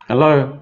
Hello.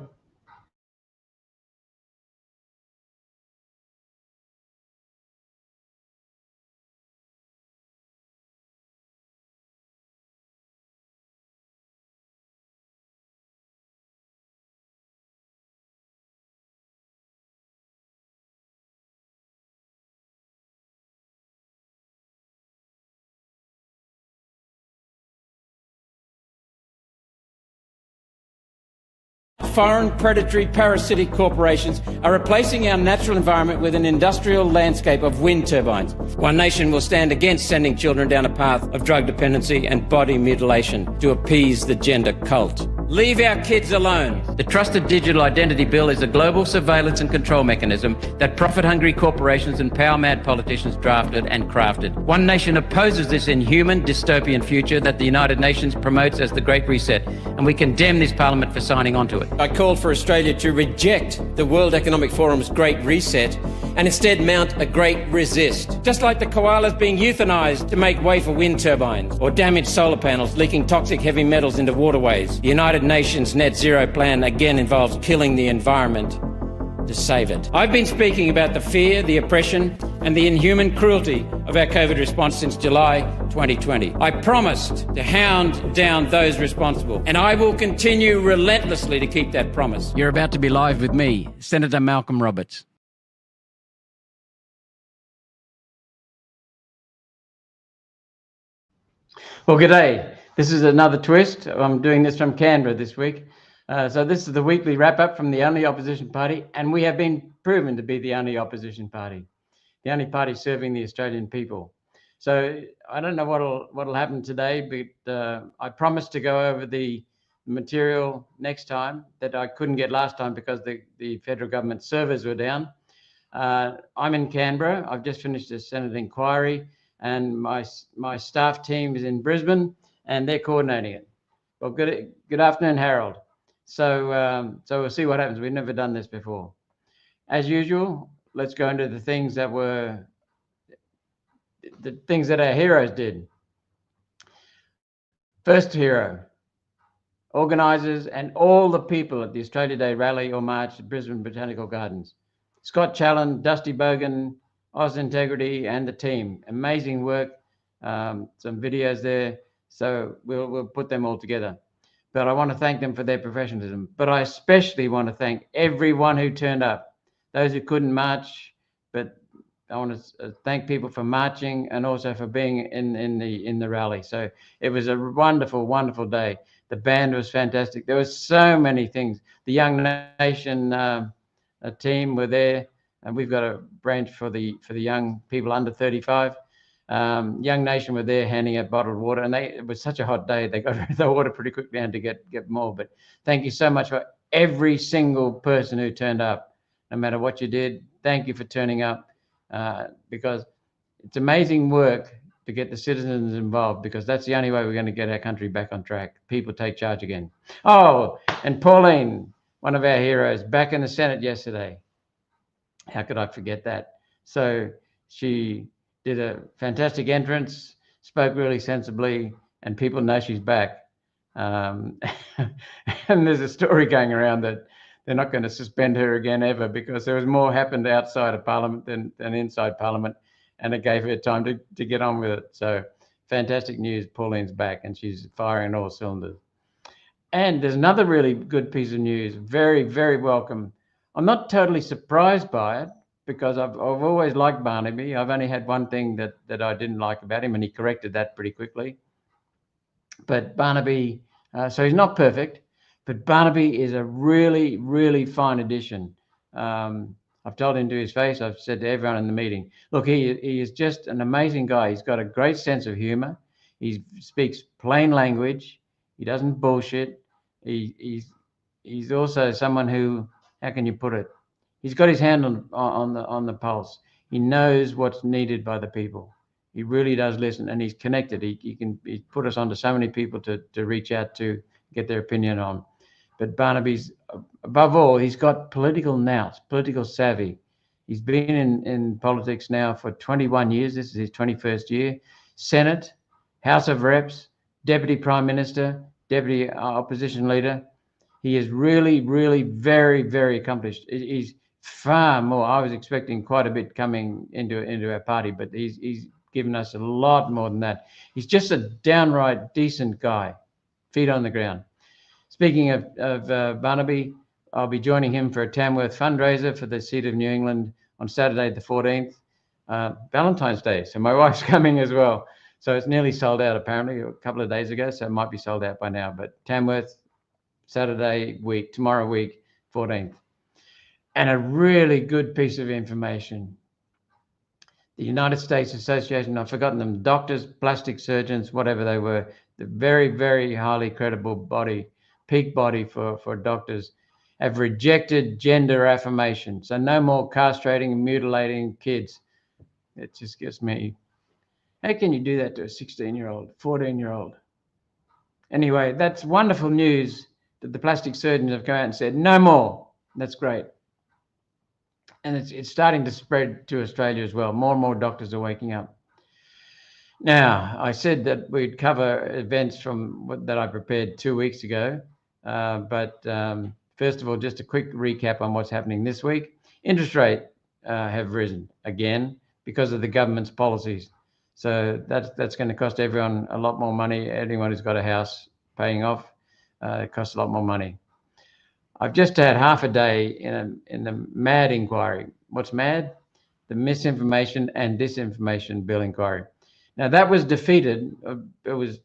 Foreign predatory parasitic corporations are replacing our natural environment with an industrial landscape of wind turbines. One Nation will stand against sending children down a path of drug dependency and body mutilation to appease the gender cult. Leave our kids alone. The Trusted Digital Identity Bill is a global surveillance and control mechanism that profit-hungry corporations and power-mad politicians drafted and crafted. One Nation opposes this inhuman, dystopian future that the United Nations promotes as the Great Reset, and we condemn this Parliament for signing on to it. I called for Australia to reject the World Economic Forum's Great Reset and instead mount a great resist. Just like the koalas being euthanised to make way for wind turbines, or damaged solar panels leaking toxic heavy metals into waterways, the United Nations net zero plan again involves killing the environment to save it. I've been speaking about the fear, the oppression and the inhuman cruelty of our COVID response since July 2020. I promised to hound down those responsible, and I will continue relentlessly to keep that promise. You're about to be live with me, Senator Malcolm Roberts. Well, g'day. This is another twist. I'm doing this from Canberra this week. So this is the weekly wrap-up from the only opposition party, and we have been proven to be the only opposition party, the only party serving the Australian people. So I don't know what'll happen today, but I promised to go over the material next time that I couldn't get last time because the federal government servers were down. I'm in Canberra. I've just finished a Senate inquiry, and my staff team is in Brisbane, and they're coordinating it. Well, good afternoon, Harold. So we'll see what happens. We've never done this before. As usual, let's go into the things that our heroes did. First hero, organisers and all the people at the Australia Day rally or march at Brisbane Botanical Gardens. Scott Challen, Dusty Bogan, Oz Integrity and the team. Amazing work, some videos there. So we'll put them all together. But I want to thank them for their professionalism. But I especially want to thank everyone who turned up. Those who couldn't march, but I want to thank people for marching and also for being in the rally. So it was a wonderful, wonderful day. The band was fantastic. There were so many things. The Young Nation team were there, and we've got a branch for the young people under 35. Young Nation were there handing out bottled water, and it was such a hot day, they got the water pretty quickly and to get more. But thank you so much for every single person who turned up, no matter what you did. Thank you for turning up, because it's amazing work to get the citizens involved, because that's the only way we're going to get our country back on track. People take charge again. Oh, and Pauline, one of our heroes, back in the Senate yesterday. How could I forget that? So she did a fantastic entrance, spoke really sensibly, and people know she's back. And there's a story going around that they're not going to suspend her again ever, because there was more happened outside of Parliament than inside Parliament, and it gave her time to get on with it. So fantastic news, Pauline's back and she's firing all cylinders. And there's another really good piece of news, very, very welcome. I'm not totally surprised by it, because I've always liked Barnaby. I've only had one thing that I didn't like about him, and he corrected that pretty quickly. But Barnaby, so he's not perfect, but Barnaby is a really, really fine addition. I've told him to his face, I've said to everyone in the meeting, look, he is just an amazing guy. He's got a great sense of humor. He speaks plain language. He doesn't bullshit. He's also someone who, how can you put it? He's got his hand on the pulse. He knows what's needed by the people. He really does listen, and he's connected. He's put us onto so many people to reach out to, get their opinion on. But Barnaby's, above all, he's got political nous, political savvy. He's been in politics now for 21 years. This is his 21st year. Senate, House of Reps, Deputy Prime Minister, Deputy Opposition Leader. He is really, really very, very accomplished. He's far more. I was expecting quite a bit coming into our party, but he's given us a lot more than that. He's just a downright decent guy, feet on the ground. Speaking of Barnaby, I'll be joining him for a Tamworth fundraiser for the seat of New England on Saturday the 14th, Valentine's Day. So my wife's coming as well. So it's nearly sold out apparently a couple of days ago, so it might be sold out by now. But Tamworth, Saturday week, tomorrow week, 14th. And a really good piece of information. The United States Association, I've forgotten them, doctors, plastic surgeons, whatever they were, the very, very highly credible body, peak body for doctors, have rejected gender affirmation. So no more castrating and mutilating kids. It just gives me, how can you do that to a 16-year-old, 14-year-old? Anyway, that's wonderful news that the plastic surgeons have come out and said, no more. That's great. And it's starting to spread to Australia as well. More and more doctors are waking up. Now, I said that we'd cover events that I prepared 2 weeks ago. But first of all, just a quick recap on what's happening this week. Interest rates have risen again because of the government's policies. So that's going to cost everyone a lot more money. Anyone who's got a house paying off, it costs a lot more money. I've just had half a day in the MAD inquiry. What's MAD? The Misinformation and Disinformation Bill inquiry. Now that was defeated. It was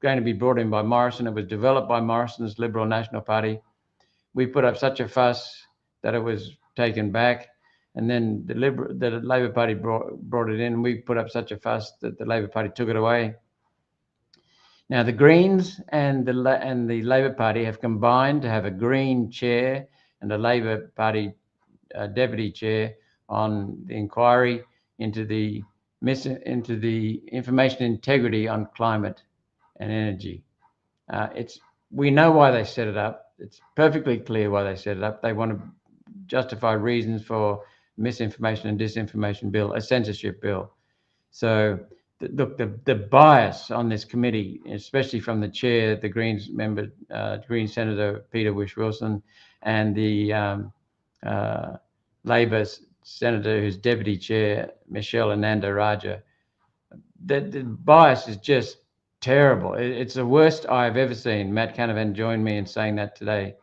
going to be brought in by Morrison. It was developed by Morrison's Liberal National Party. We put up such a fuss that it was taken back, and then the Labor Party brought it in, and we put up such a fuss that the Labor Party took it away. Now the Greens and the Labor Party have combined to have a Green chair and a Labor Party deputy chair on the inquiry into the information integrity on climate and energy. We know why they set it up. It's perfectly clear why they set it up. They want to justify reasons for misinformation and disinformation bill, a censorship bill. So look, the bias on this committee, especially from the chair, the Greens member, Green Senator Peter Whish-Wilson, and the Labor Senator who's deputy chair, Michelle Ananda-Rajah, the bias is just terrible. It's the worst I've ever seen. Matt Canavan joined me in saying that today.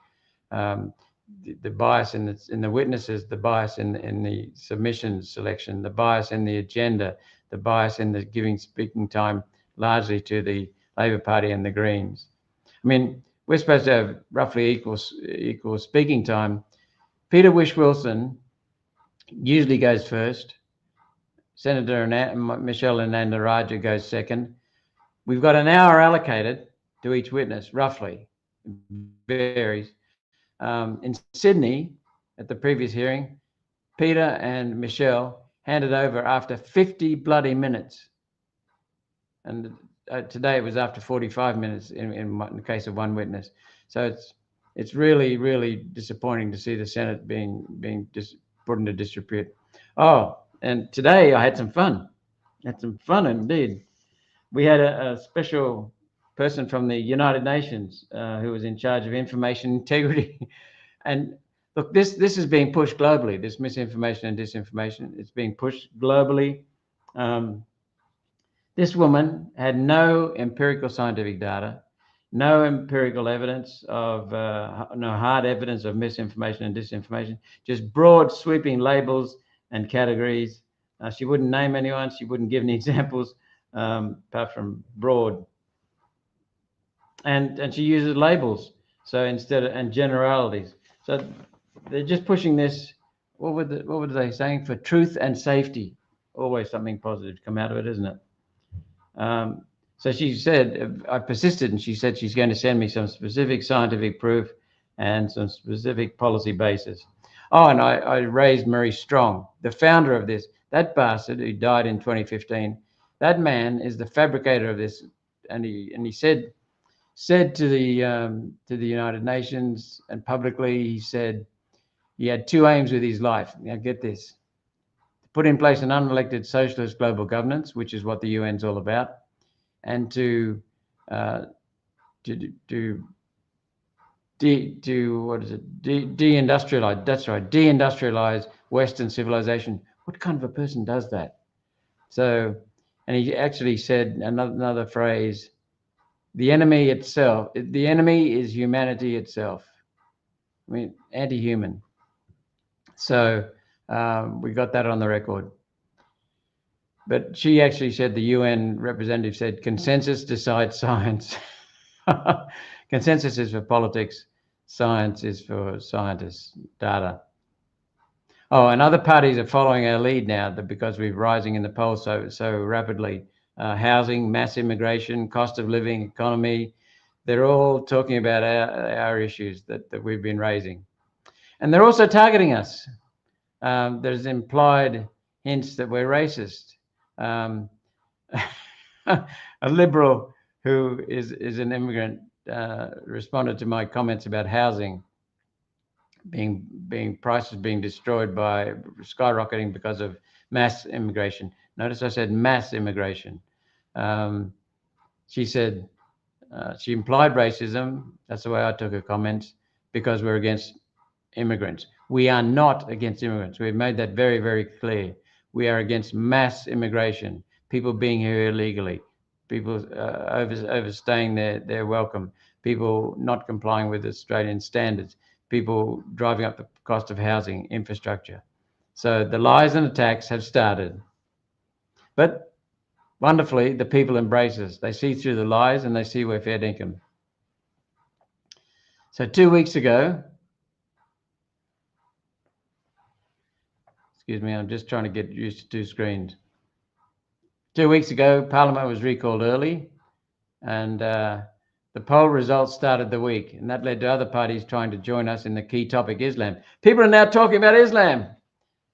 The bias in the witnesses, the bias in the submission selection, the bias in the agenda, the bias in the giving speaking time largely to the Labor Party and the Greens. I mean, we're supposed to have roughly equal speaking time. Peter Whish-Wilson usually goes first. Senator Michelle Ananda-Rajah goes second. We've got an hour allocated to each witness, roughly. It varies. In Sydney, at the previous hearing, Peter and Michelle handed over after 50 bloody minutes. And today it was after 45 minutes in the case of one witness. So it's really, really disappointing to see the Senate being put into disrepute. Oh, and today I had some fun. Indeed. We had a special person from the United Nations who was in charge of information integrity. And look, this is being pushed globally, this misinformation and disinformation. It's being pushed globally. This woman had no empirical scientific data, no empirical evidence of, no hard evidence of misinformation and disinformation, just broad sweeping labels and categories. She wouldn't name anyone, she wouldn't give any examples, apart from broad. And she uses labels, so and generalities. So they're just pushing this, what were they saying? For truth and safety. Always something positive to come out of it, isn't it? So she said, I persisted, and she said she's going to send me some specific scientific proof and some specific policy basis. Oh, and I raised Murray Strong, the founder of this, that bastard who died in 2015. That man is the fabricator of this, and he said to the United Nations and publicly, he said he had two aims with his life. Now get this: to put in place an unelected socialist global governance, which is what the UN's all about, and to deindustrialize. That's right, deindustrialize Western civilization. What kind of a person does that? So, and he actually said another phrase: the enemy itself. The enemy is humanity itself. I mean, anti-human. So we got that on the record. But she actually said, the UN representative said, consensus decides science. Consensus is for politics. Science is for scientists, data. Oh, and other parties are following our lead now because we're rising in the polls so rapidly. Housing, mass immigration, cost of living, economy, they're all talking about our issues that we've been raising. And they're also targeting us. There's implied hints that we're racist. A liberal who is an immigrant responded to my comments about housing prices being destroyed by skyrocketing because of mass immigration. Notice I said mass immigration. She said, she implied racism. That's the way I took her comments, because we're against immigrants. We are not against immigrants. We've made that very, very clear. We are against mass immigration, people being here illegally, people overstaying their welcome, people not complying with Australian standards, people driving up the cost of housing, infrastructure. So the lies and attacks have started. But wonderfully, the people embrace us. They see through the lies and they see we're fair dinkum. So 2 weeks ago, excuse me, I'm just trying to get used to two screens. 2 weeks ago, Parliament was recalled early, and the poll results started the week, and that led to other parties trying to join us in the key topic, Islam. People are now talking about Islam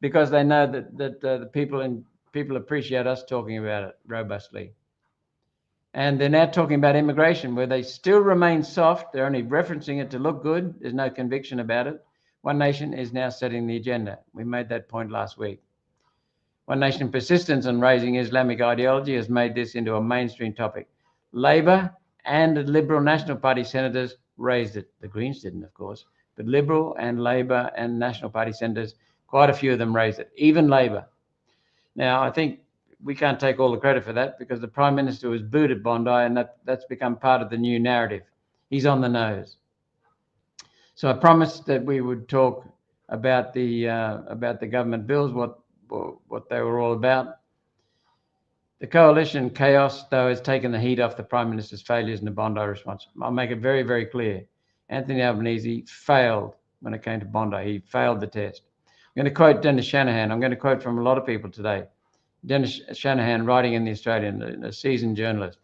because they know that the people appreciate us talking about it robustly. And they're now talking about immigration, where they still remain soft. They're only referencing it to look good. There's no conviction about it. One Nation is now setting the agenda. We made that point last week. One Nation persistence on raising Islamic ideology has made this into a mainstream topic. Labor and the Liberal National Party senators raised it. The Greens didn't, of course, but Liberal and Labor and National Party senators, quite a few of them raised it, even Labor. Now, I think we can't take all the credit for that because the Prime Minister was booed at Bondi, and that's become part of the new narrative. He's on the nose. So I promised that we would talk about the government bills, what they were all about. The coalition chaos, though, has taken the heat off the Prime Minister's failures in the Bondi response. I'll make it very, very clear. Anthony Albanese failed when it came to Bondi. He failed the test. I'm going to quote Dennis Shanahan. I'm going to quote from a lot of people today. Dennis Shanahan, writing in The Australian, a seasoned journalist.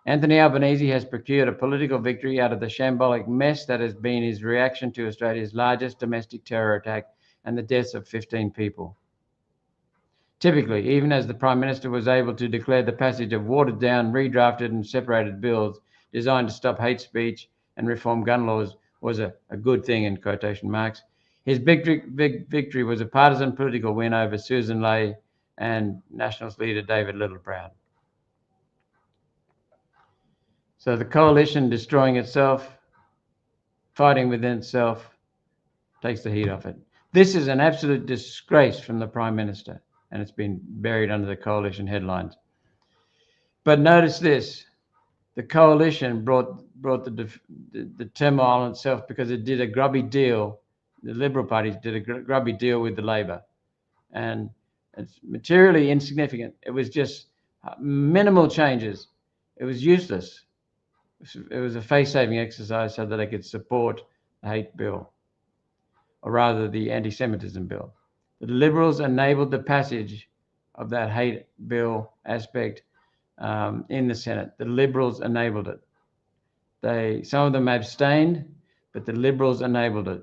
Anthony Albanese has procured a political victory out of the shambolic mess that has been his reaction to Australia's largest domestic terror attack and the deaths of 15 people. Typically, even as the Prime Minister was able to declare the passage of watered-down, redrafted and separated bills designed to stop hate speech and reform gun laws was a good thing, in quotation marks, his big victory was a partisan political win over Susan Ley and Nationals leader David Littleproud. So the coalition destroying itself, fighting within itself, takes the heat off it. This is an absolute disgrace from the Prime Minister, and it's been buried under the coalition headlines. But notice this, the coalition brought the turmoil on itself because it did a grubby deal. The Liberal parties did a grubby deal with the Labor, and it's materially insignificant. It was just minimal changes. It was useless. It was a face-saving exercise so that they could support the hate bill, or rather the anti-Semitism bill. The Liberals enabled the passage of that hate bill aspect in the Senate. The Liberals enabled it. Some of them abstained, but the Liberals enabled it.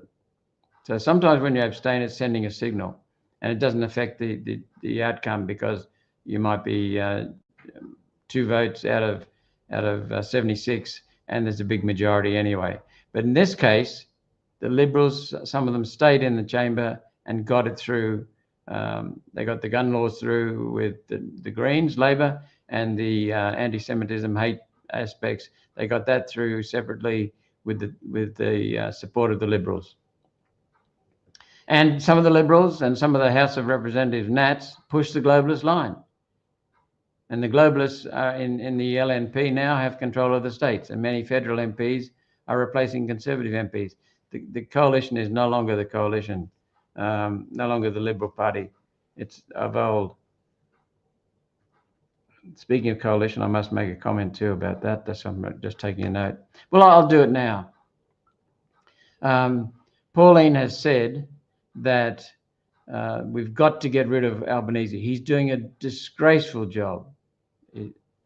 So sometimes when you abstain, it's sending a signal, and it doesn't affect the outcome because you might be 2 votes out of 76, and there's a big majority anyway. But in this case, the Liberals, some of them stayed in the chamber and got it through. They got the gun laws through with the Greens, Labor, and the anti-Semitism hate aspects. They got that through separately with the support of the Liberals. And some of the Liberals and some of the House of Representatives Nats push the globalist line. And the globalists in the LNP now have control of the states, and many federal MPs are replacing Conservative MPs. The coalition is no longer the coalition, no longer the Liberal Party. It's of old. Speaking of coalition, I must make a comment too about that. That's I'm just taking a note. Well, I'll do it now. Pauline has said that we've got to get rid of Albanese. He's doing a disgraceful job.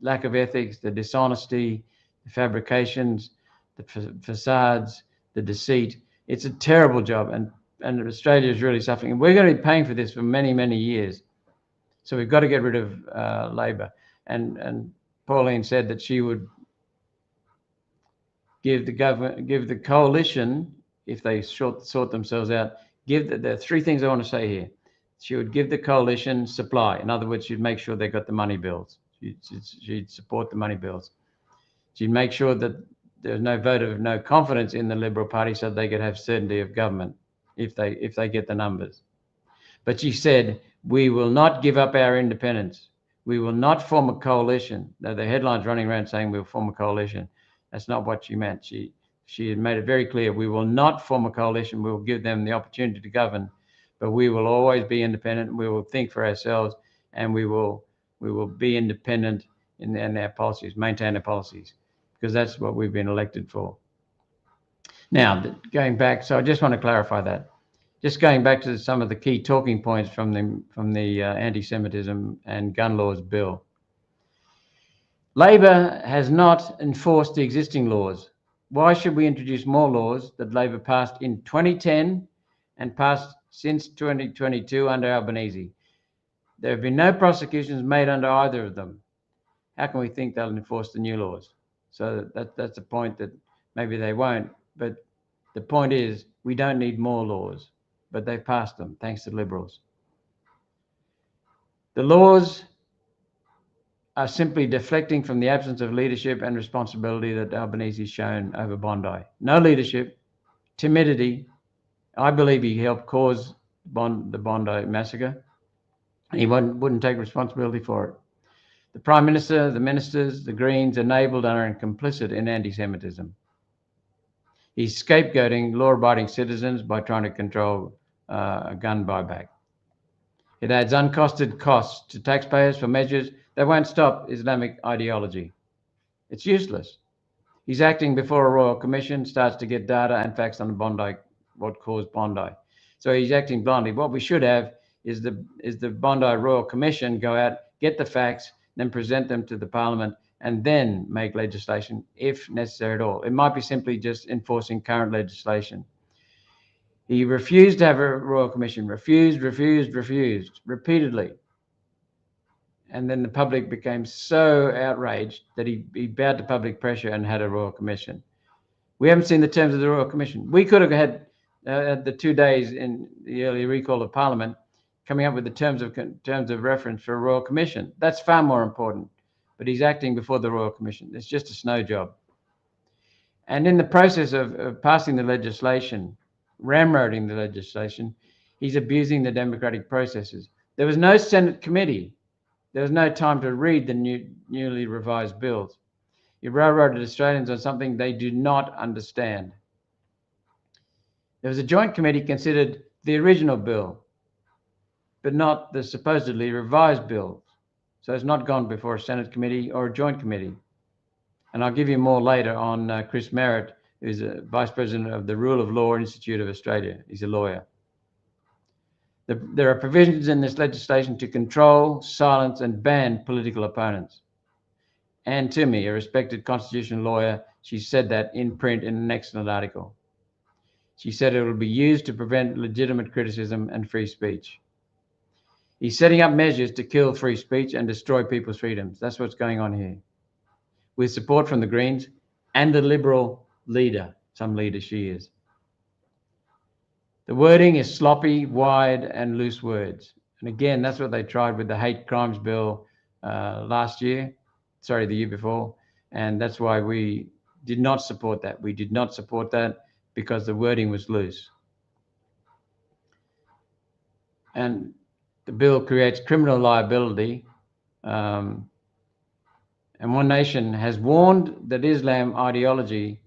Lack of ethics, the dishonesty, the fabrications, the facades, the deceit. It's a terrible job, and Australia is really suffering. And we're going to be paying for this for many, many years. So we've got to get rid of Labor. And Pauline said that she would give the government, give the coalition, if they sort themselves out, there are three things I want to say here. She would give the coalition supply. In other words, she'd make sure they got the money bills. She'd support the money bills. She'd make sure that there's no vote of no confidence in the Liberal Party so they could have certainty of government if they get the numbers. But she said, we will not give up our independence. We will not form a coalition. Now, the headlines running around saying we'll form a coalition. That's not what she meant. She had made it very clear, we will not form a coalition. We will give them the opportunity to govern, but we will always be independent. We will think for ourselves, and we will be independent in our policies, maintain our policies, because that's what we've been elected for. Now, going back, so I just want to clarify that. Just going back to some of the key talking points from the anti-Semitism and gun laws bill. Labor has not enforced the existing laws. Why should we introduce more laws that Labor passed in 2010 and passed since 2022 under Albanese? There have been no prosecutions made under either of them. How can we think they'll enforce the new laws? So that's a point that maybe they won't. But the point is, we don't need more laws, but they've passed them, thanks to Liberals. The laws are simply deflecting from the absence of leadership and responsibility that Albanese has shown over Bondi. No leadership, timidity. I believe he helped cause the Bondi massacre. He wouldn't take responsibility for it. The Prime Minister, the ministers, the Greens enabled and are complicit in anti-Semitism. He's scapegoating law-abiding citizens by trying to control a gun buyback. It adds uncosted costs to taxpayers for measures that won't stop Islamic ideology. It's useless. He's acting before a royal commission starts to get data and facts on the Bondi, what caused Bondi. So he's acting blindly. What we should have is the Bondi Royal Commission go out, get the facts, then present them to the Parliament, and then make legislation if necessary at all. It might be simply just enforcing current legislation. He refused to have a Royal Commission, refused repeatedly. And then the public became so outraged that he bowed to public pressure and had a Royal Commission. We haven't seen the terms of the Royal Commission. We could have had the 2 days in the early recall of Parliament coming up with the terms of reference for a Royal Commission. That's far more important. But he's acting before the Royal Commission. It's just a snow job. And in the process of passing the legislation, ramroding the legislation, he's abusing the democratic processes. There was no Senate committee. There was no time to read the newly revised bills. He railroaded Australians on something they do not understand. There was a joint committee considered the original bill, but not the supposedly revised bill. So it's not gone before a Senate committee or a joint committee. And I'll give you more later on Chris Merritt, who's a Vice President of the Rule of Law Institute of Australia. He's a lawyer. There are provisions in this legislation to control, silence, and ban political opponents. Anne Toomey, a respected constitutional lawyer, she said that in print in an excellent article. She said it will be used to prevent legitimate criticism and free speech. He's setting up measures to kill free speech and destroy people's freedoms. That's what's going on here. With support from the Greens and the Liberal leader, some leader she is. The wording is sloppy, wide, and loose words. And again, that's what they tried with the hate crimes bill the year before. And that's why we did not support that. We did not support that because the wording was loose. And the bill creates criminal liability. And One Nation has warned that Islam ideology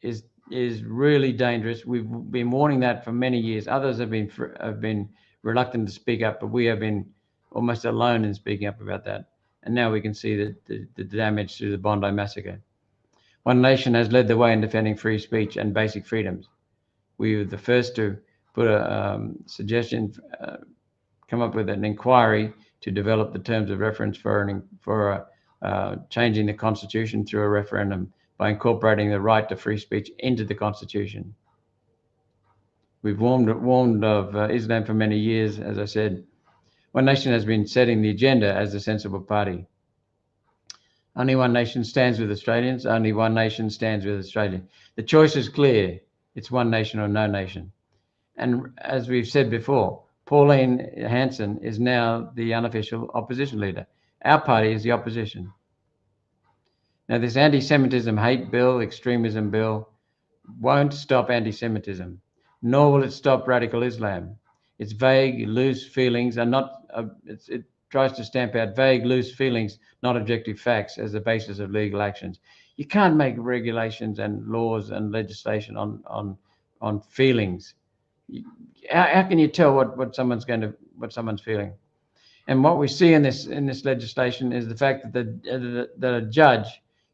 is really dangerous. We've been warning that for many years. Others have been reluctant to speak up, but we have been almost alone in speaking up about that. And now we can see the damage through the Bondi massacre. One Nation has led the way in defending free speech and basic freedoms. We were the first to put a suggestion, come up with an inquiry to develop the terms of reference for changing the Constitution through a referendum by incorporating the right to free speech into the Constitution. We've warned of Islam for many years. As I said, One Nation has been setting the agenda as a sensible party. Only One Nation stands with Australians. Only One Nation stands with Australia. The choice is clear. It's One Nation or no nation. And as we've said before, Pauline Hanson is now the unofficial opposition leader. Our party is the opposition. Now, this anti-Semitism hate bill, extremism bill, won't stop anti-Semitism, nor will it stop radical Islam. Its vague, loose feelings are not, it tries to stamp out vague, loose feelings, not objective facts as the basis of legal actions. You can't make regulations and laws and legislation on feelings. How can you tell what someone's feeling? And what we see in this legislation is the fact that a judge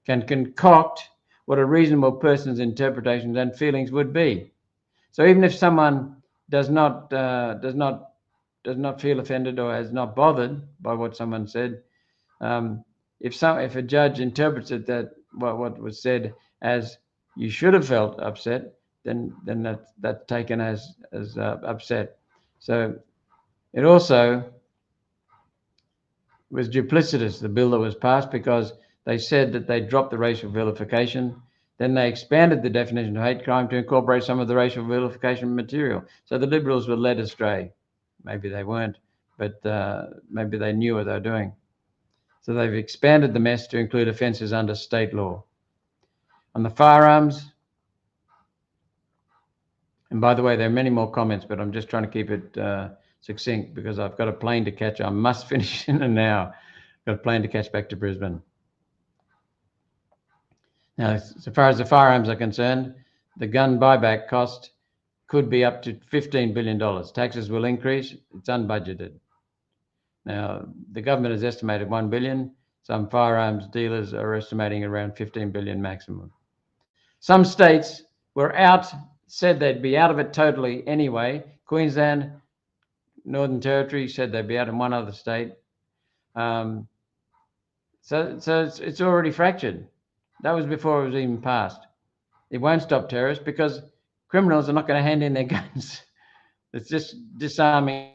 can concoct what a reasonable person's interpretations and feelings would be. So even if someone does not feel offended or is not bothered by what someone said, if a judge interprets it that what was said as you should have felt upset, then that's taken as upset. So it also was duplicitous, the bill that was passed, because they said that they dropped the racial vilification. Then they expanded the definition of hate crime to incorporate some of the racial vilification material. So the Liberals were led astray. Maybe they weren't, but maybe they knew what they were doing. So they've expanded the mess to include offences under state law. On the firearms, and by the way, there are many more comments, but I'm just trying to keep it succinct because I've got a plane to catch. I must finish in an hour. I've got a plane to catch back to Brisbane. Now, so far as the firearms are concerned, the gun buyback cost could be up to $15 billion. Taxes will increase. It's unbudgeted. Now, the government has estimated $1 billion. Some firearms dealers are estimating around $15 billion maximum. Some states said they'd be out of it totally anyway. Queensland, Northern Territory said they'd be out in one other state. So it's already fractured. That was before it was even passed. It won't stop terrorists because criminals are not going to hand in their guns. It's just disarming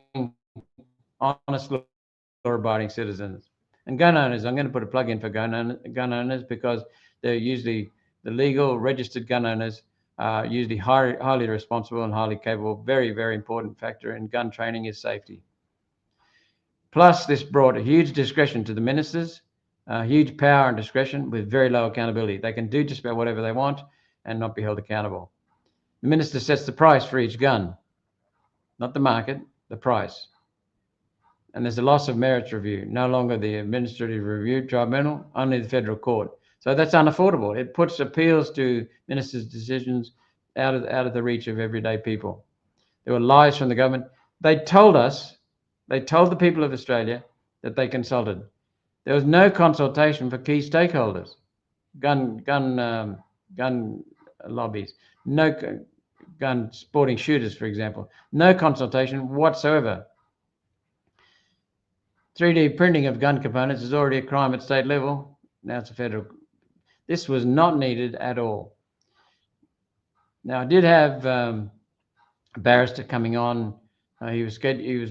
honest, law-abiding citizens. And gun owners, I'm going to put a plug in for gun owners because they're usually the legal registered gun owners are usually highly responsible and highly capable. Very, very important factor in gun training is safety. Plus, this brought a huge discretion to the ministers, huge power and discretion with very low accountability. They can do just about whatever they want and not be held accountable. The minister sets the price for each gun, not the market, the price. And there's a loss of merits review, no longer the administrative review tribunal, only the federal court. So that's unaffordable. It puts appeals to ministers' decisions out of the reach of everyday people. There were lies from the government. They told the people of Australia that they consulted. There was no consultation for key stakeholders, gun lobbies, no gun sporting shooters, for example, no consultation whatsoever. 3D printing of gun components is already a crime at state level. Now it's a federal. This was not needed at all. Now I did have a barrister coming on. He was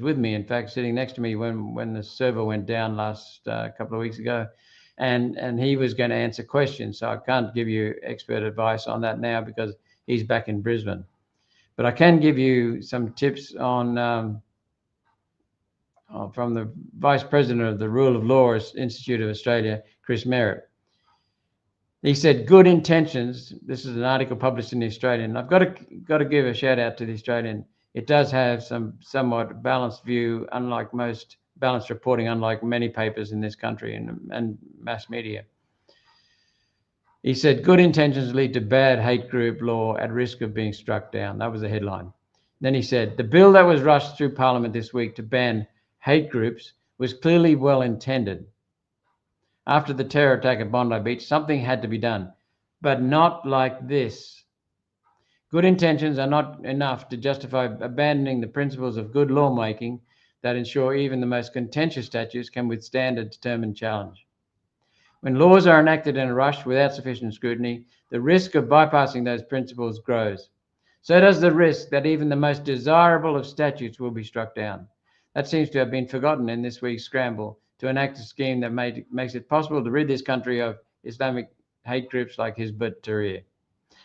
with me, in fact, sitting next to me when the server went down last couple of weeks ago, and he was going to answer questions. So I can't give you expert advice on that now because he's back in Brisbane. But I can give you some tips on from the Vice President of the Rule of Law Institute of Australia, Chris Merritt. He said, good intentions. This is an article published in the Australian. I've got to give a shout out to the Australian. It does have some somewhat balanced view, unlike most balanced reporting, unlike many papers in this country and mass media. He said, good intentions lead to bad hate group law at risk of being struck down. That was the headline. Then he said, the bill that was rushed through Parliament this week to ban hate groups was clearly well intended. After the terror attack at Bondi Beach, something had to be done, but not like this. Good intentions are not enough to justify abandoning the principles of good lawmaking that ensure even the most contentious statutes can withstand a determined challenge. When laws are enacted in a rush without sufficient scrutiny, the risk of bypassing those principles grows. So does the risk that even the most desirable of statutes will be struck down. That seems to have been forgotten in this week's scramble to enact a scheme that makes it possible to rid this country of Islamic hate groups like Hizb ut-Tahrir.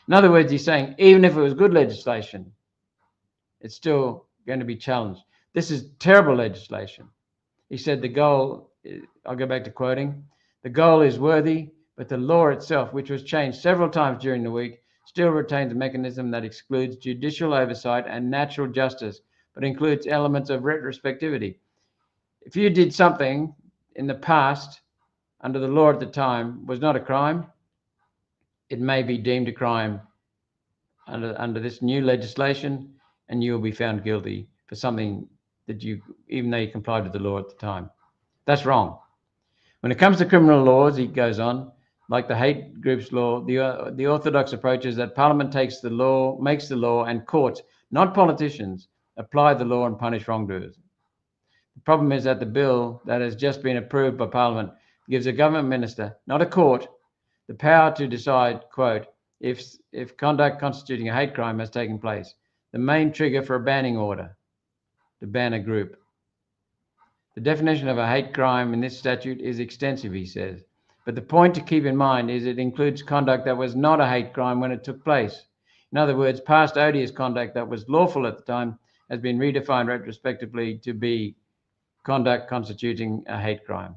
In other words, he's saying even if it was good legislation, it's still going to be challenged. This is terrible legislation. He said the goal, I'll go back to quoting, the goal is worthy, but the law itself, which was changed several times during the week, still retains a mechanism that excludes judicial oversight and natural justice, but includes elements of retrospectivity. If you did something in the past under the law at the time was not a crime, it may be deemed a crime under this new legislation, and you will be found guilty for something that even though you complied with the law at the time. That's wrong. When it comes to criminal laws, he goes on, like the hate groups law, the orthodox approach is that Parliament makes the law, and courts, not politicians, apply the law and punish wrongdoers. The problem is that the bill that has just been approved by Parliament gives a government minister, not a court, the power to decide, quote, if conduct constituting a hate crime has taken place, the main trigger for a banning order, to ban a group. The definition of a hate crime in this statute is extensive, he says. But the point to keep in mind is it includes conduct that was not a hate crime when it took place. In other words, past odious conduct that was lawful at the time has been redefined retrospectively to be conduct constituting a hate crime.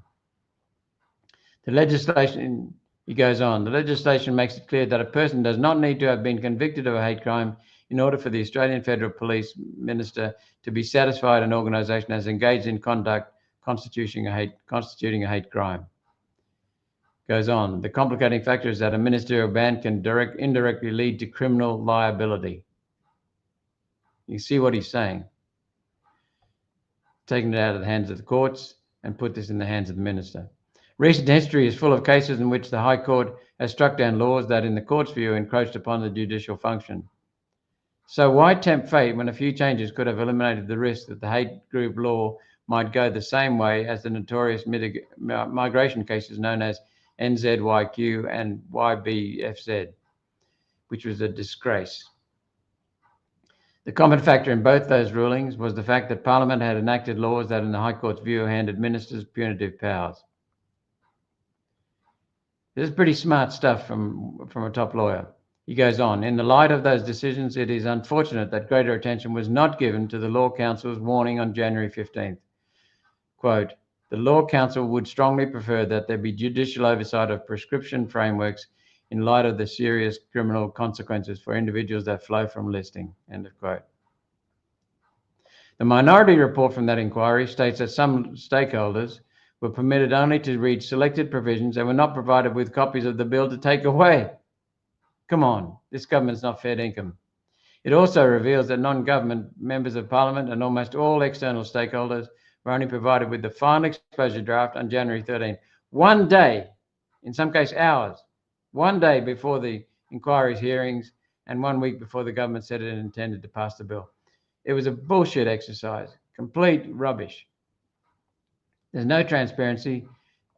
The legislation, he goes on, the legislation makes it clear that a person does not need to have been convicted of a hate crime in order for the Australian Federal Police Minister to be satisfied an organisation has engaged in conduct constituting a hate crime. Goes on, the complicating factor is that a ministerial ban can indirectly lead to criminal liability. You see what he's saying? Taking it out of the hands of the courts and put this in the hands of the minister. Recent history is full of cases in which the High Court has struck down laws that in the court's view encroached upon the judicial function. So why tempt fate when a few changes could have eliminated the risk that the hate group law might go the same way as the notorious migration cases known as NZYQ and YBFZ, which was a disgrace. The common factor in both those rulings was the fact that Parliament had enacted laws that in the High Court's view handed ministers punitive powers. This is pretty smart stuff from a top lawyer. He goes on, in the light of those decisions, it is unfortunate that greater attention was not given to the Law Council's warning on January 15th. Quote, the Law Council would strongly prefer that there be judicial oversight of prescription frameworks in light of the serious criminal consequences for individuals that flow from listing, end of quote. The minority report from that inquiry states that some stakeholders were permitted only to read selected provisions and were not provided with copies of the bill to take away. Come on, this government's not fair dinkum. It also reveals that non-government members of Parliament and almost all external stakeholders were only provided with the final exposure draft on January 13. 1 day, in some case hours, 1 day before the inquiry's hearings and 1 week before the government said it intended to pass the bill. It was a bullshit exercise, complete rubbish. There's no transparency.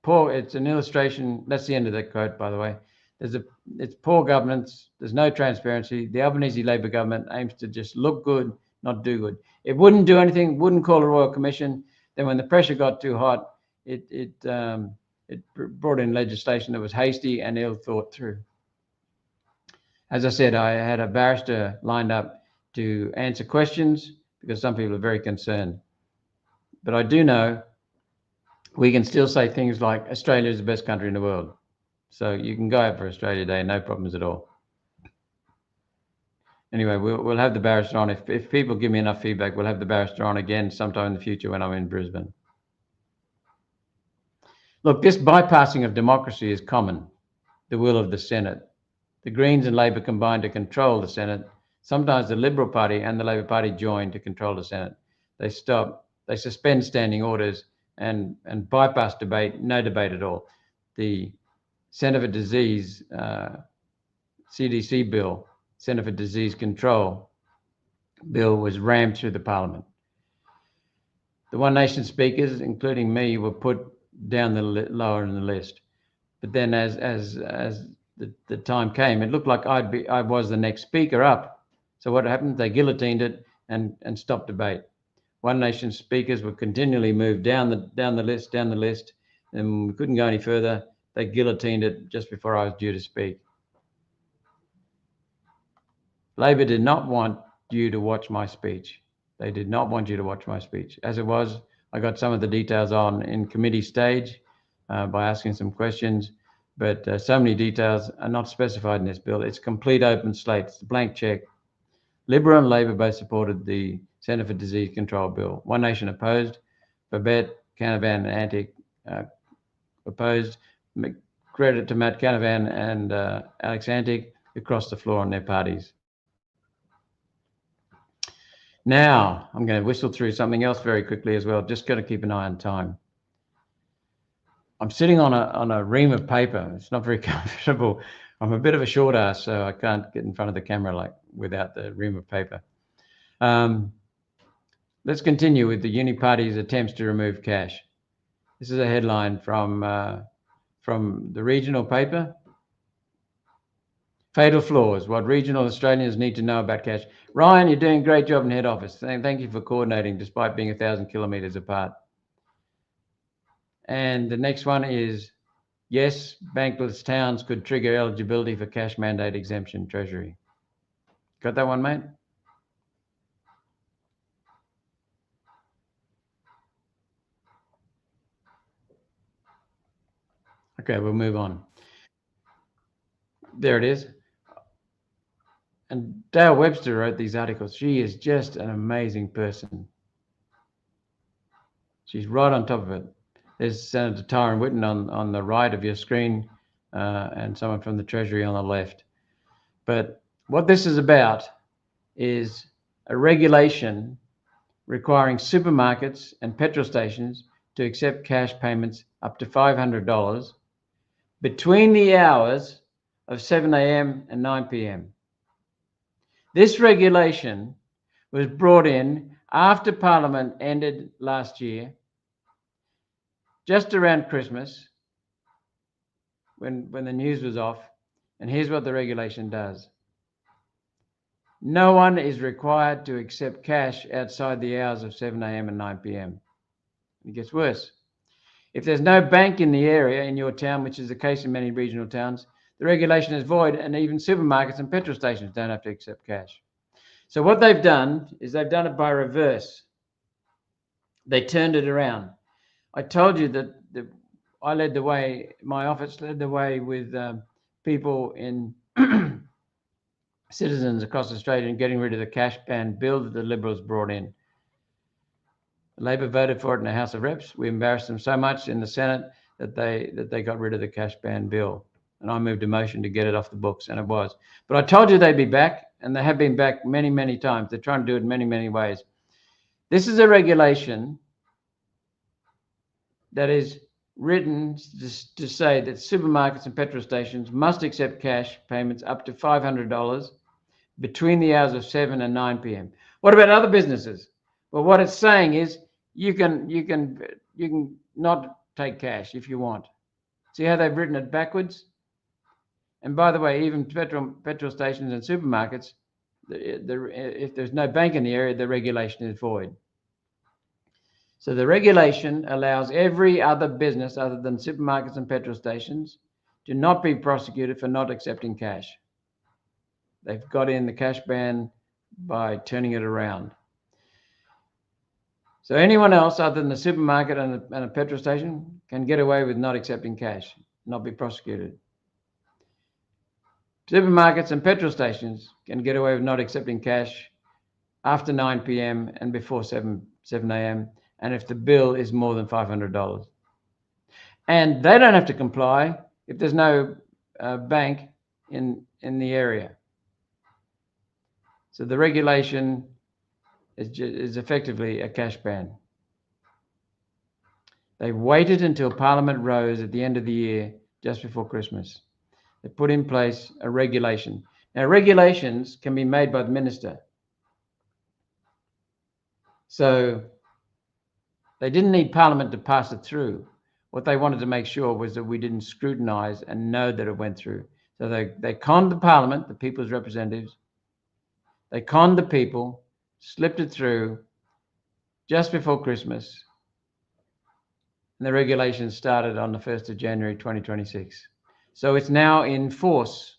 It's an illustration. That's the end of that quote, by the way. It's poor governance. There's no transparency. The Albanese Labor government aims to just look good, not do good. It wouldn't do anything, wouldn't call a royal commission. Then when the pressure got too hot, it brought in legislation that was hasty and ill thought through. As I said, I had a barrister lined up to answer questions because some people are very concerned. But I do know we can still say things like Australia is the best country in the world. So you can go out for Australia Day, no problems at all. Anyway, we'll have the barrister on. If people give me enough feedback, we'll have the barrister on again sometime in the future when I'm in Brisbane. Look, this bypassing of democracy is common, the will of the Senate. The Greens and Labor combine to control the Senate. Sometimes the Liberal Party and the Labor Party join to control the Senate. They suspend standing orders and bypass debate, no debate at all. The Centre for Disease CDC bill, Centre for Disease Control bill, was rammed through the Parliament. The One Nation speakers, including me, were put down lower in the list. But then as the time came, it looked like I was the next speaker up. So what happened? They guillotined it and stopped debate. One Nation speakers were continually moved down the list, and we couldn't go any further. They guillotined it just before I was due to speak. Labor did not want you to watch my speech. They did not want you to watch my speech. As it was, I got some of the details on in committee stage by asking some questions, but so many details are not specified in this bill. It's complete open slate. It's a blank check. Liberal and Labor both supported the Centre for Disease Control bill. One Nation opposed. Babette, Canavan and Antic opposed. Credit to Matt Canavan and Alex Antic, who crossed the floor on their parties. Now, I'm going to whistle through something else very quickly as well. Just got to keep an eye on time. I'm sitting on a ream of paper. It's not very comfortable. I'm a bit of a short ass, so I can't get in front of the camera like without the ream of paper. Let's continue with the Uni Party's attempts to remove cash. This is a headline from the regional paper. Fatal flaws, what regional Australians need to know about cash. Ryan, you're doing a great job in head office. Thank you for coordinating despite being 1,000 kilometres apart. And the next one is, yes, bankless towns could trigger eligibility for cash mandate exemption, Treasury. Got that one, mate? Okay, we'll move on. There it is. And Dale Webster wrote these articles. She is just an amazing person. She's right on top of it. There's Senator Tyron Whitten on the right of your screen and someone from the Treasury on the left. But what this is about is a regulation requiring supermarkets and petrol stations to accept cash payments up to $500 between the hours of 7 a.m. and 9 p.m. This regulation was brought in after Parliament ended last year, just around Christmas, when the news was off. And here's what the regulation does. No one is required to accept cash outside the hours of 7 a.m. and 9 p.m. It gets worse. If there's no bank in the area in your town, which is the case in many regional towns, the regulation is void, and even supermarkets and petrol stations don't have to accept cash. So what they've done is they've done it by reverse. They turned it around. I told you that I led the way, my office led the way with people in citizens across Australia in getting rid of the cash ban bill that the Liberals brought in. Labor voted for it in the House of Reps. We embarrassed them so much in the Senate that they got rid of the cash ban bill. And I moved a motion to get it off the books, and it was. But I told you they'd be back, and they have been back many, many times. They're trying to do it in many, many ways. This is a regulation that is written to say that supermarkets and petrol stations must accept cash payments up to $500 between the hours of 7 and 9 p.m. What about other businesses? Well, what it's saying is you can not take cash if you want. See how they've written it backwards? And by the way, even petrol stations and supermarkets, if there's no bank in the area, the regulation is void. So the regulation allows every other business other than supermarkets and petrol stations to not be prosecuted for not accepting cash. They've got in the cash ban by turning it around. So anyone else other than the supermarket and a petrol station can get away with not accepting cash, not be prosecuted. Supermarkets and petrol stations can get away with not accepting cash after 9 p.m. and before 7 a.m. and if the bill is more than $500. And they don't have to comply if there's no bank in the area. So the regulation is effectively a cash ban. They waited until Parliament rose at the end of the year, just before Christmas. They put in place a regulation. Now, regulations can be made by the minister. So they didn't need Parliament to pass it through. What they wanted to make sure was that we didn't scrutinise and know that it went through. So they conned the Parliament, the people's representatives. They conned the people, slipped it through just before Christmas. And the regulations started on the 1st of January 2026. So it's now in force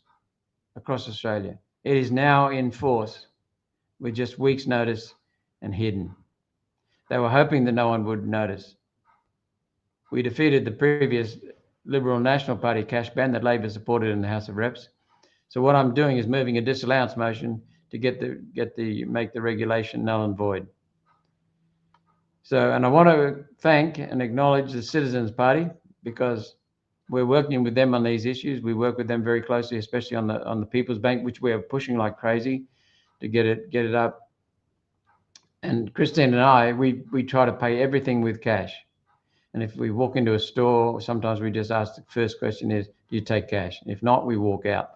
across Australia. It is now in force with just weeks' notice and hidden. They were hoping that no one would notice. We defeated the previous Liberal National Party cash ban that Labor supported in the House of Reps. So what I'm doing is moving a disallowance motion to make the regulation null and void. So, and I want to thank and acknowledge the Citizens Party because we're working with them on these issues. We work with them very closely, especially on the People's Bank, which we are pushing like crazy to get it up. And Christine and I, we try to pay everything with cash. And if we walk into a store, sometimes we just ask the first question is, do you take cash? If not, we walk out.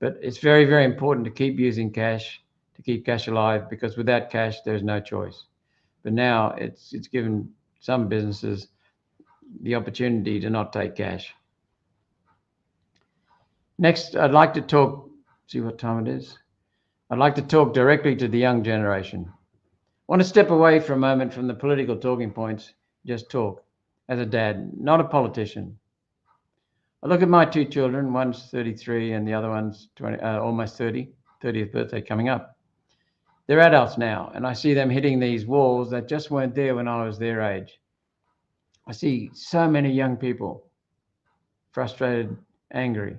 But it's very, very important to keep using cash, to keep cash alive, because without cash, there's no choice. But now it's given some businesses the opportunity to not take cash. Next, I'd like to talk, see what time it is. I'd like to talk directly to the young generation. I want to step away for a moment from the political talking points, just talk as a dad, not a politician. I look at my two children, one's 33 and the other one's almost 30, 30th birthday coming up. They're adults now, and I see them hitting these walls that just weren't there when I was their age. I see so many young people frustrated, angry.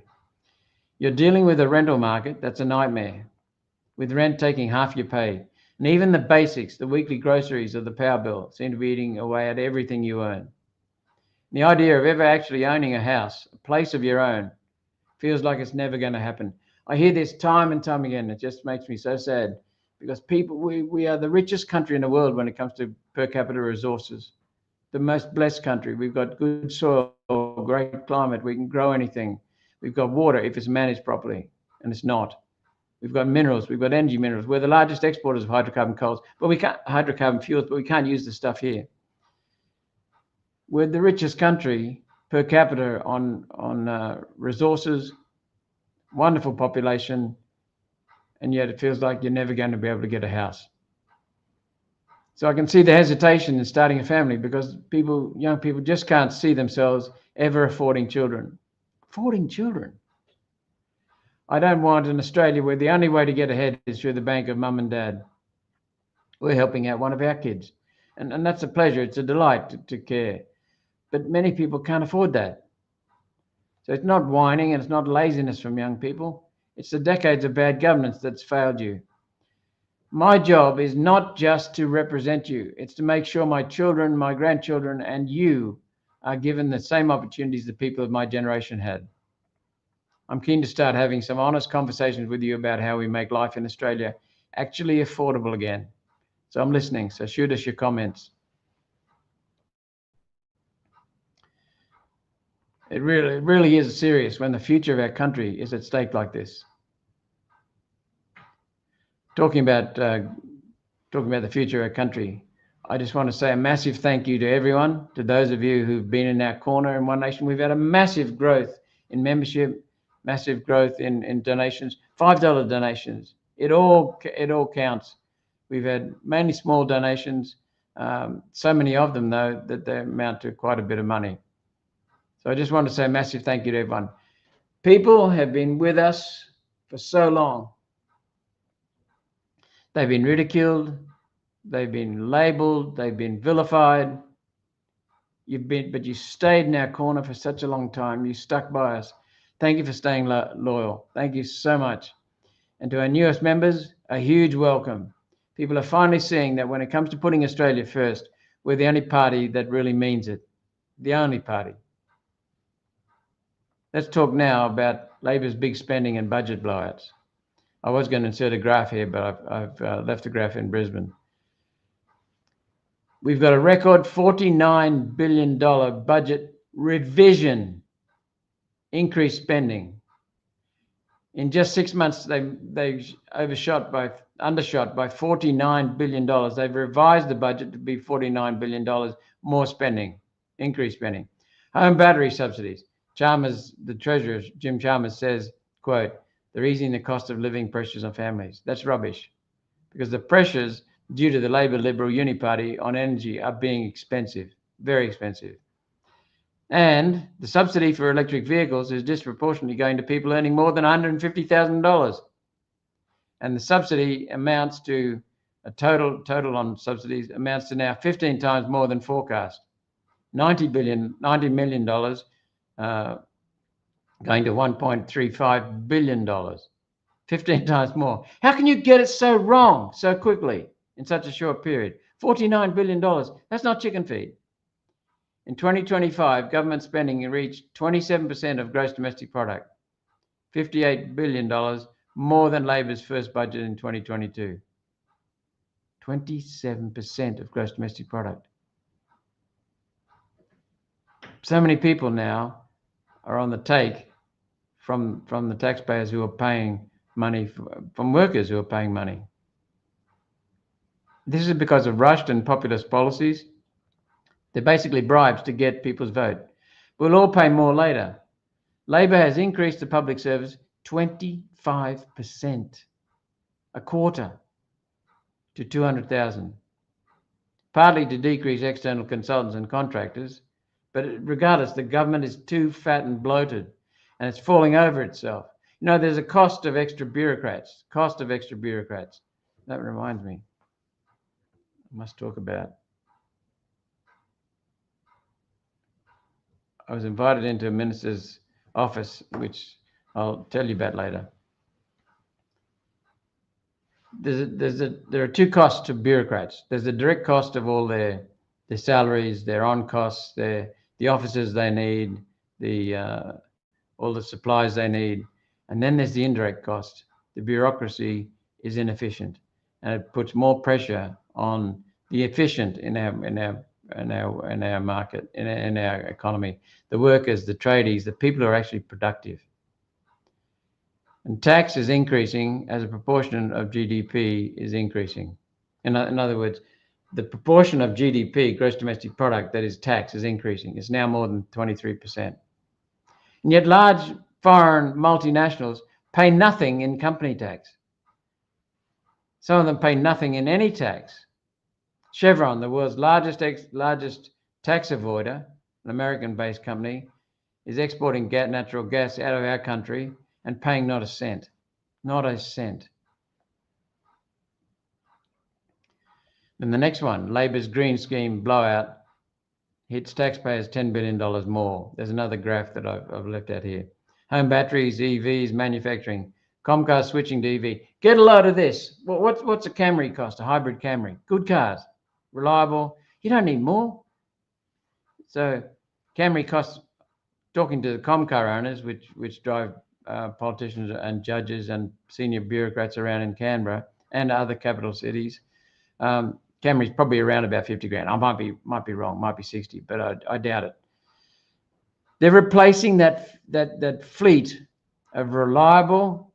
You're dealing with a rental market that's a nightmare, with rent taking half your pay. And even the basics, the weekly groceries of the power bill, seem to be eating away at everything you earn. The idea of ever actually owning a house, a place of your own, feels like it's never going to happen. I hear this time and time again. It just makes me so sad because people, we are the richest country in the world when it comes to per capita resources. The most blessed country. We've got good soil, great climate. We can grow anything. We've got water if it's managed properly, and it's not. We've got minerals. We've got energy minerals. We're the largest exporters of hydrocarbon fuels, but we can't use the stuff here. We're the richest country per capita on resources, wonderful population, and yet it feels like you're never going to be able to get a house. So I can see the hesitation in starting a family because young people just can't see themselves ever affording children. Affording children. I don't want an Australia where the only way to get ahead is through the bank of mum and dad. We're helping out one of our kids. And that's a pleasure. It's a delight to care. But many people can't afford that. So it's not whining and it's not laziness from young people. It's the decades of bad governance that's failed you. My job is not just to represent you. It's to make sure my children, my grandchildren, and you are given the same opportunities the people of my generation had. I'm keen to start having some honest conversations with you about how we make life in Australia actually affordable again. So I'm listening, so shoot us your comments. It really is serious when the future of our country is at stake like this. Talking about the future of our country, I just want to say a massive thank you to everyone, to those of you who've been in our corner in One Nation. We've had a massive growth in membership, massive growth in donations, $5 donations. It all counts. We've had mainly small donations, so many of them though that they amount to quite a bit of money. So I just want to say a massive thank you to everyone. People have been with us for so long. They've been ridiculed, they've been labelled, they've been vilified. But you stayed in our corner for such a long time. You stuck by us. Thank you for staying loyal. Thank you so much. And to our newest members, a huge welcome. People are finally seeing that when it comes to putting Australia first, we're the only party that really means it. The only party. Let's talk now about Labor's big spending and budget blowouts. I was going to insert a graph here, but I've left the graph in Brisbane. We've got a record $49 billion budget revision, increased spending. In just 6 months, they undershot by $49 billion. They've revised the budget to be $49 billion more spending, increased spending. Home battery subsidies. Chalmers, the Treasurer, Jim Chalmers says, quote, they're easing the cost of living pressures on families. That's rubbish, because the pressures due to the Labor Liberal Uni Party on energy are being expensive, very expensive. And the subsidy for electric vehicles is disproportionately going to people earning more than $150,000. And the subsidy amounts to a total on subsidies amounts to now 15 times more than forecast. $90 million going to $1.35 billion, 15 times more. How can you get it so wrong so quickly in such a short period? $49 billion, that's not chicken feed. In 2025, government spending reached 27% of gross domestic product, $58 billion more than Labor's first budget in 2022. 27% of gross domestic product. So many people now are on the take from the taxpayers who are paying money, from workers who are paying money. This is because of rushed and populist policies. They're basically bribes to get people's vote. We'll all pay more later. Labor has increased the public service 25%, a quarter, to 200,000, partly to decrease external consultants and contractors. But regardless, the government is too fat and bloated, and it's falling over itself. You know, there's a cost of extra bureaucrats. That reminds me, I must talk about. I was invited into a minister's office, which I'll tell you about later. There are two costs to bureaucrats. There's the direct cost of all their salaries, their on costs, the officers they need, all the supplies they need, and then there's the indirect cost. The bureaucracy is inefficient, and it puts more pressure on the efficient in our market, in our economy, the workers, the tradies, the people who are actually productive. And tax is increasing as a proportion of GDP is increasing. In other words, the proportion of GDP, gross domestic product, that is tax, is increasing. It's now more than 23%. And yet large foreign multinationals pay nothing in company tax. Some of them pay nothing in any tax. Chevron, the world's largest tax avoider, an American-based company, is exporting natural gas out of our country and paying not a cent. Not a cent. And the next one, Labor's green scheme blowout hits taxpayers $10 billion more. There's another graph that I've left out here. Home batteries, EVs, manufacturing, Comcast switching to EV. Get a load of this. What's a Camry cost? A hybrid Camry. Good cars, reliable. You don't need more. So Camry costs, talking to the Comcar owners, which drive politicians and judges and senior bureaucrats around in Canberra and other capital cities, Camry's probably around about 50 grand. I might be wrong, might be 60, but I doubt it. They're replacing that fleet of reliable,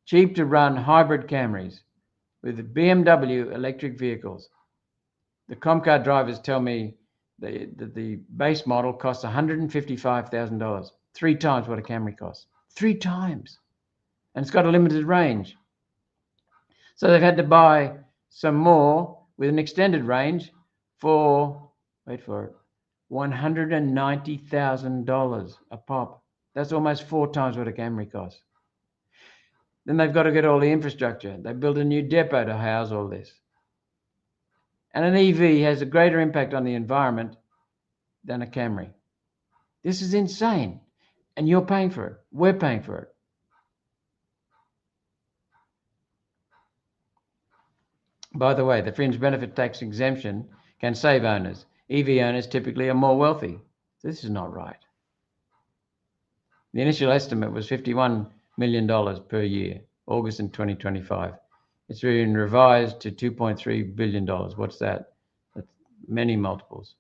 cheap to run hybrid Camrys with BMW electric vehicles. The Comcar drivers tell me that the base model costs $155,000, 3 times what a Camry costs. 3 times. And it's got a limited range. So they've had to buy some more with an extended range for, wait for it, $190,000 a pop. That's almost 4 times what a Camry costs. Then they've got to get all the infrastructure. They build a new depot to house all this. And an EV has a greater impact on the environment than a Camry. This is insane. And you're paying for it. We're paying for it. By the way, the fringe benefit tax exemption can save owners. EV owners typically are more wealthy. This is not right. The initial estimate was $51 million per year, August in 2025. It's been revised to $2.3 billion. What's that? That's many multiples.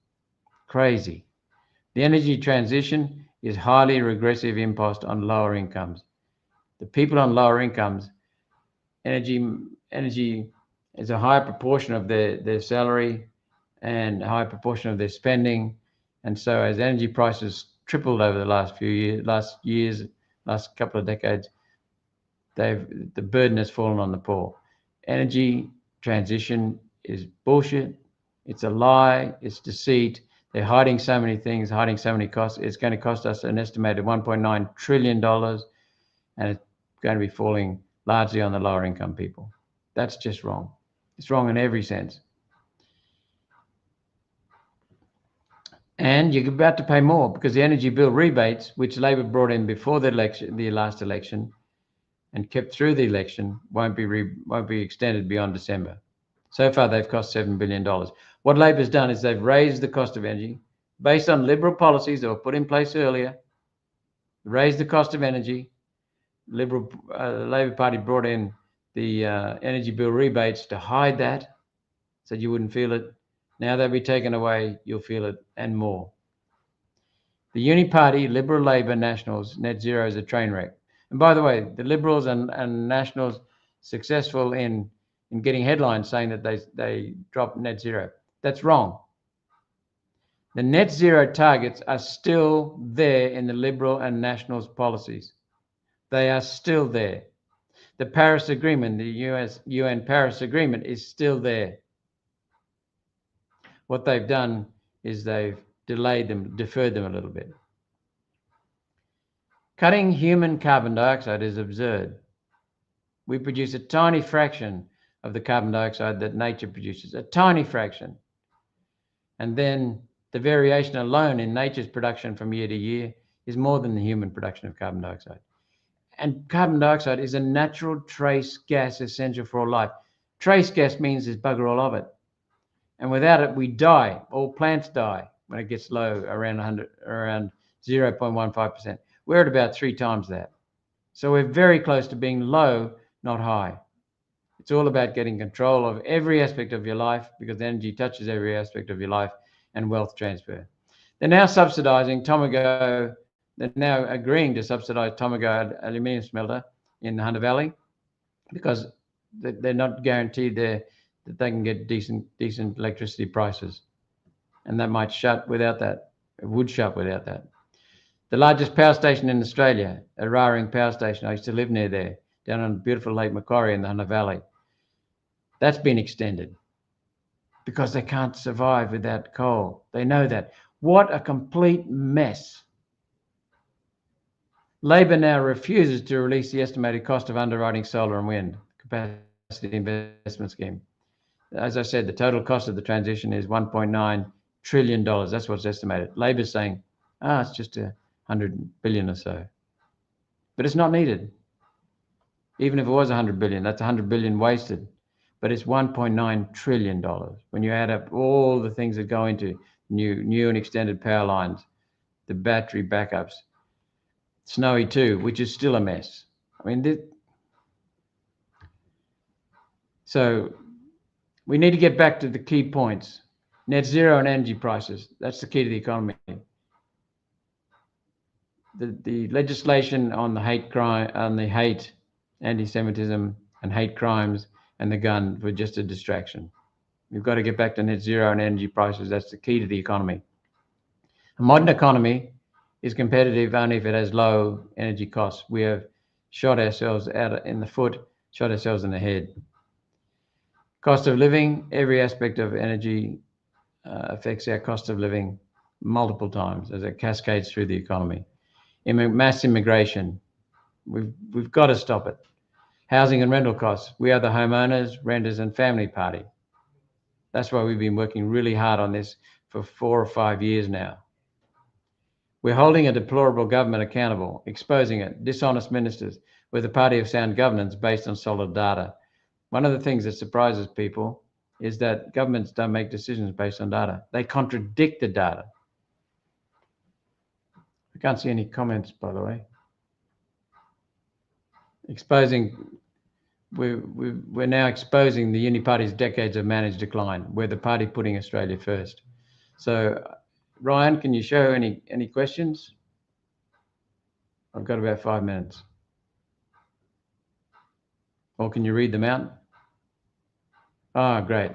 Crazy. The energy transition is highly regressive impost on lower incomes. The people on lower incomes, energy is a higher proportion of their salary and a higher proportion of their spending. And so as energy prices tripled over the last couple of decades, the burden has fallen on the poor. Energy transition is bullshit. It's a lie. It's deceit. They're hiding so many things, hiding so many costs. It's going to cost us an estimated $1.9 trillion, and it's going to be falling largely on the lower income people. That's just wrong. It's wrong in every sense. And you're about to pay more because the energy bill rebates, which Labor brought in before the last election, and kept through the election, won't be extended beyond December. So far, they've cost $7 billion. What Labor's done is they've raised the cost of energy based on Liberal policies that were put in place earlier, raised the cost of energy. The Labor Party brought in the energy bill rebates to hide that, so you wouldn't feel it. Now they'll be taken away, you'll feel it, and more. The Uni Party, Liberal, Labor, Nationals, net zero is a train wreck. And by the way, the Liberals and Nationals successful in getting headlines saying that they dropped net zero. That's wrong. The net zero targets are still there in the Liberal and Nationals policies. They are still there. The Paris Agreement, the UN Paris Agreement, is still there. What they've done is they've delayed them, deferred them a little bit. Cutting human carbon dioxide is absurd. We produce a tiny fraction of the carbon dioxide that nature produces, a tiny fraction. And then the variation alone in nature's production from year to year is more than the human production of carbon dioxide. And carbon dioxide is a natural trace gas essential for all life. Trace gas means there's bugger all of it. And without it, we die. All plants die when it gets low, around 0.15%. We're at about 3 times that. So we're very close to being low, not high. It's all about getting control of every aspect of your life, because energy touches every aspect of your life, and wealth transfer. They're now subsidizing Tomago. They're now agreeing to subsidize Tomago aluminium smelter in the Hunter Valley because they're not guaranteed that they can get decent electricity prices. And that might shut without that. It would shut without that. The largest power station in Australia, Eraring Power Station, I used to live near there, down on beautiful Lake Macquarie in the Hunter Valley. That's been extended because they can't survive without coal. They know that. What a complete mess. Labor now refuses to release the estimated cost of underwriting solar and wind capacity investment scheme. As I said, the total cost of the transition is $1.9 trillion. That's what's estimated. Labor's saying, it's just $100 billion or so. But it's not needed. Even if it was $100 billion, that's $100 billion wasted. But it's $1.9 trillion. When you add up all the things that go into new and extended power lines, the battery backups, Snowy 2, which is still a mess. I mean, so we need to get back to the key points. Net zero and energy prices. That's the key to the economy. The legislation on the hate crime, anti-Semitism and hate crimes and the gun were just a distraction. We've got to get back to net zero and energy prices. That's the key to the economy. A modern economy is competitive only if it has low energy costs. We have shot ourselves out in the foot, shot ourselves in the head. Cost of living, every aspect of energy affects our cost of living multiple times as it cascades through the economy. Mass immigration, we've got to stop it. Housing and rental costs, we are the homeowners, renters and family party. That's why we've been working really hard on this for 4 or 5 years now. We're holding a deplorable government accountable, exposing it, dishonest ministers, with a party of sound governance based on solid data. One of the things that surprises people is that governments don't make decisions based on data. They contradict the data. I can't see any comments, by the way. We're now exposing the Uni Party's decades of managed decline. We're the party putting Australia first. So, Ryan, can you show any questions? I've got about 5 minutes. Or can you read them out? Ah, great.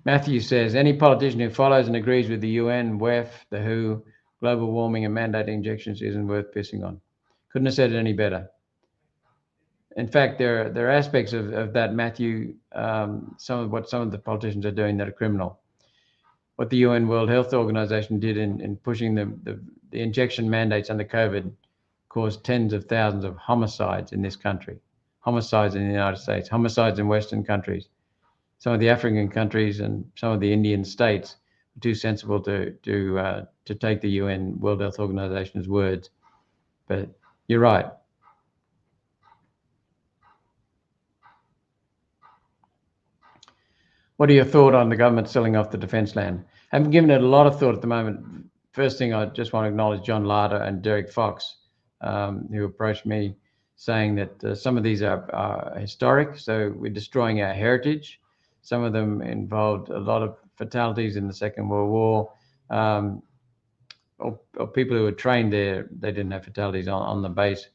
Matthew says, any politician who follows and agrees with the UN, WEF, the WHO, global warming and mandating injections isn't worth pissing on. Couldn't have said it any better. In fact, there are aspects of that, Matthew, some of the politicians are doing that are criminal. What the UN World Health Organization did in pushing the injection mandates under COVID caused tens of thousands of homicides in this country, homicides in the United States, homicides in Western countries. Some of the African countries and some of the Indian states were too sensible to take the UN World Health Organization's words. But you're right. What are your thoughts on the government selling off the defence land? I haven't given it a lot of thought at the moment. First thing, I just want to acknowledge John Larder and Derek Fox, who approached me saying that some of these are historic, so we're destroying our heritage. Some of them involved a lot of fatalities in the Second World War, or people who were trained there, they didn't have fatalities on the base.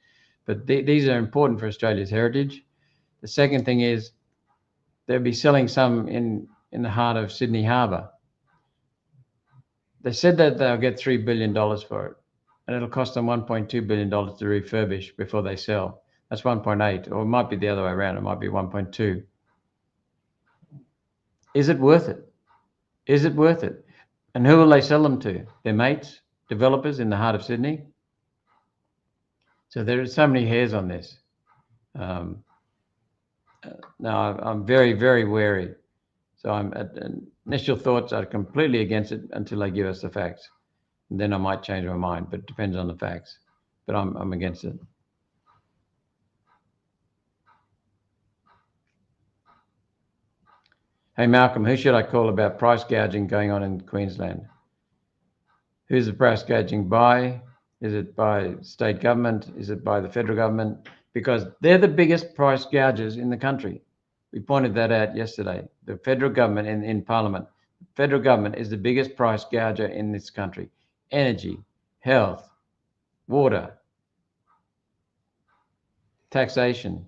But these are important for Australia's heritage. The second thing is, they'll be selling some in the heart of Sydney Harbour. They said that they'll get $3 billion for it, and it'll cost them $1.2 billion to refurbish before they sell. That's 1.8, or it might be the other way around. It might be 1.2. Is it worth it? Is it worth it? And who will they sell them to? Their mates, developers in the heart of Sydney? So there are so many hairs on this. Now, I'm very, very wary. So I'm at initial thoughts are completely against it until they give us the facts. And then I might change my mind, but it depends on the facts. But I'm against it. Hey, Malcolm, who should I call about price gouging going on in Queensland? Who's the price gouging by? Is it by state government? Is it by the federal government? Because they're the biggest price gougers in the country. We pointed that out yesterday. The federal government in Parliament. The federal government is the biggest price gouger in this country. Energy, health, water, taxation.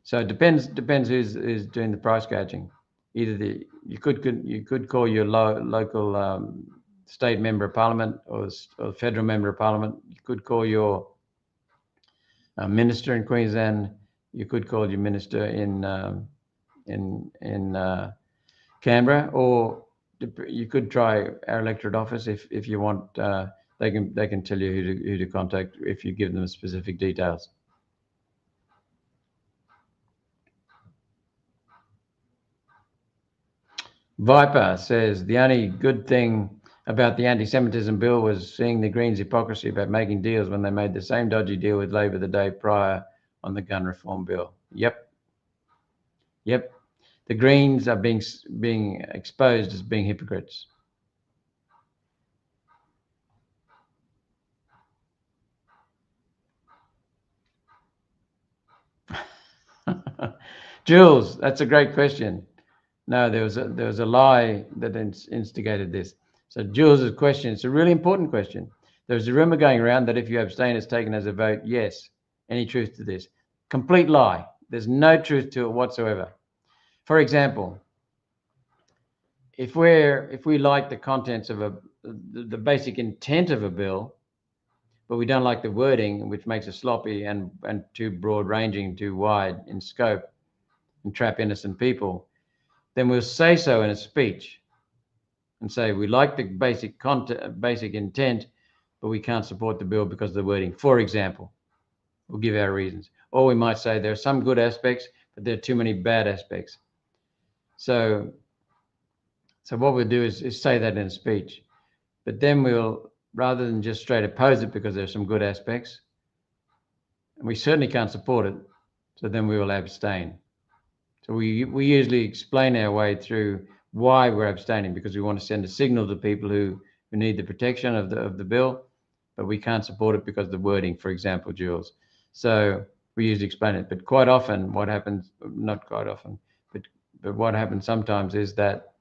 So it depends who's doing the price gouging. Either you could call your local state member of parliament or federal member of parliament. You could call your minister in Queensland. You could call your minister in Canberra, or you could try our electorate office if you want. They can tell you who to contact if you give them specific details. Viper says the only good thing about the anti-Semitism bill was seeing the Greens' hypocrisy about making deals when they made the same dodgy deal with Labor the day prior on the gun reform bill. Yep. The Greens are being exposed as being hypocrites. Jules, that's a great question. No, there was a lie that instigated this. So Jules's question, it's a really important question. There's a rumor going around that if you abstain, it's taken as a vote. Yes. Any truth to this? Complete lie. There's no truth to it whatsoever. For example, if we like the contents of the basic intent of a bill, but we don't like the wording, which makes it sloppy and too broad ranging, too wide in scope, and trap innocent people, then we'll say so in a speech and say we like the basic intent, but we can't support the bill because of the wording. For example, we'll give our reasons. Or we might say there are some good aspects, but there are too many bad aspects. So what we'll do is say that in a speech, but then we'll rather than just straight oppose it because there's some good aspects, and we certainly can't support it, so then we will abstain. So we usually explain our way through why we're abstaining, because we want to send a signal to people who need the protection of the bill, but we can't support it because of the wording, for example, Jules. So we usually explain it. But quite often what happens, not quite often, but what happens sometimes is that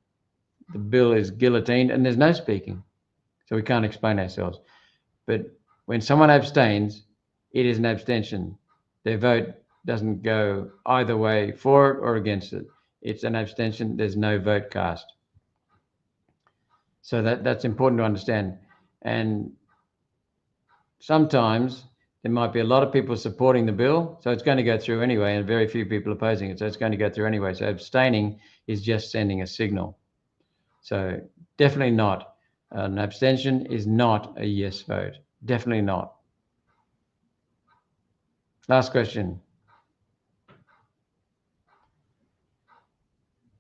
the bill is guillotined and there's no speaking. So we can't explain ourselves. But when someone abstains, it is an abstention. Their vote doesn't go either way, for it or against it. It's an abstention. There's no vote cast. So that's important to understand. And sometimes there might be a lot of people supporting the bill, so it's going to go through anyway, and very few people opposing it, so it's going to go through anyway. So abstaining is just sending a signal. So definitely not. An abstention is not a yes vote. Definitely not. Last question.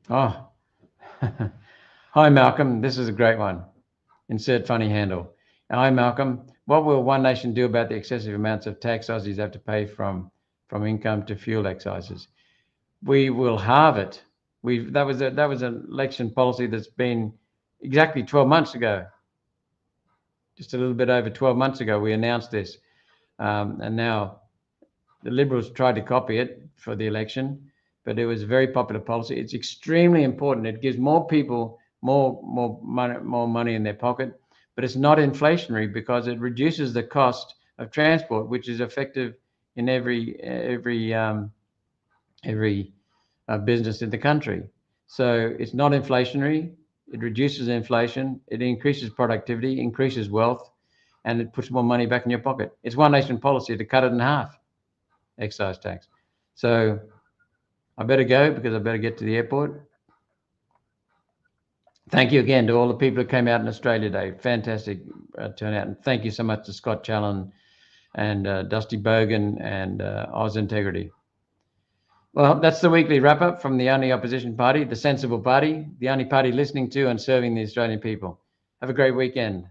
Oh, hi Malcolm, this is a great one. Insert funny handle. Hi Malcolm, what will One Nation do about the excessive amounts of tax Aussies have to pay from income to fuel excises? We will halve it. That was an election policy that's been exactly 12 months ago. Just a little bit over 12 months ago, we announced this. And now the Liberals tried to copy it for the election, but it was a very popular policy. It's extremely important. It gives more people more money in their pocket, but it's not inflationary because it reduces the cost of transport, which is effective in every business in the country. So it's not inflationary. It reduces inflation. It increases productivity, increases wealth, and it puts more money back in your pocket. It's One Nation policy to cut it in half, excise tax. So I better go because I better get to the airport. Thank you again to all the people who came out in Australia Day. Fantastic turnout. And thank you so much to Scott Challen and Dusty Bogan and Oz Integrity. Well, that's the weekly wrap-up from the only opposition party, the Sensible Party, the only party listening to and serving the Australian people. Have a great weekend.